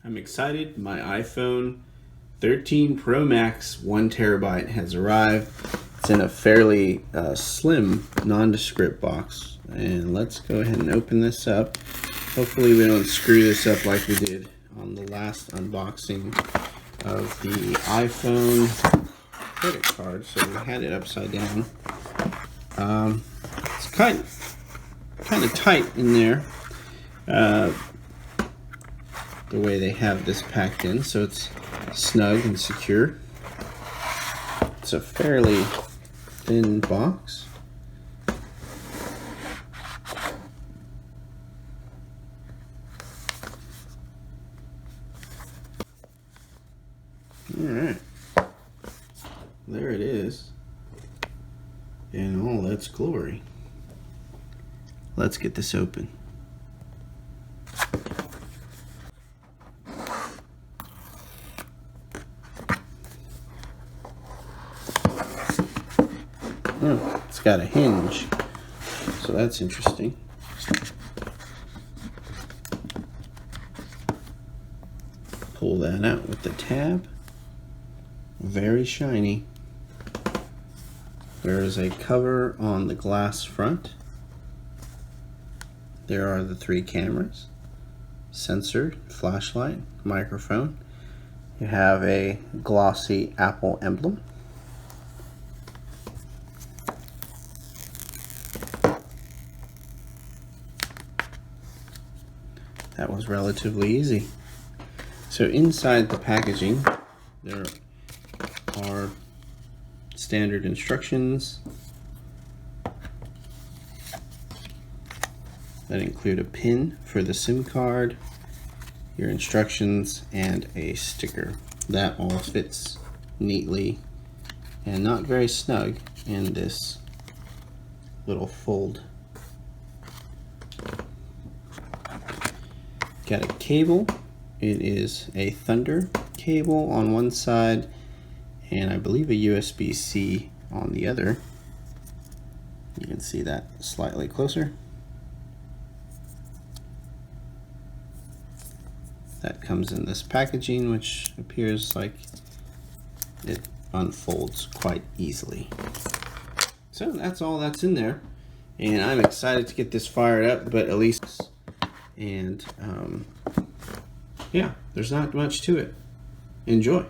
I'm excited. My iPhone 13 Pro Max 1 terabyte has arrived. It's in a fairly slim nondescript box. And let's go ahead and open this up. Hopefully we don't screw this up like we did on the last unboxing of the iPhone credit card. So we had it upside down. It's kind of tight in there. The way they have this packed in, so it's snug and secure. It's a fairly thin box. Alright, there it is in all its glory. Let's get this open. Oh, it's got a hinge, so that's interesting. Pull that out with the tab. Very shiny. There is a cover on the glass front. There are the 3 cameras, sensor, flashlight, microphone. You have a glossy Apple emblem. That was relatively easy. So inside the packaging, there are standard instructions that include a pin for the SIM card, your instructions, and a sticker. That all fits neatly and not very snug in this little fold. Got a cable. It is a Thunder cable on one side and I believe a USB-C on the other. You can see that slightly closer. That comes in this packaging, which appears like it unfolds quite easily. So that's all that's in there, and I'm excited to get this fired up, but at least, and yeah, there's not much to it. Enjoy.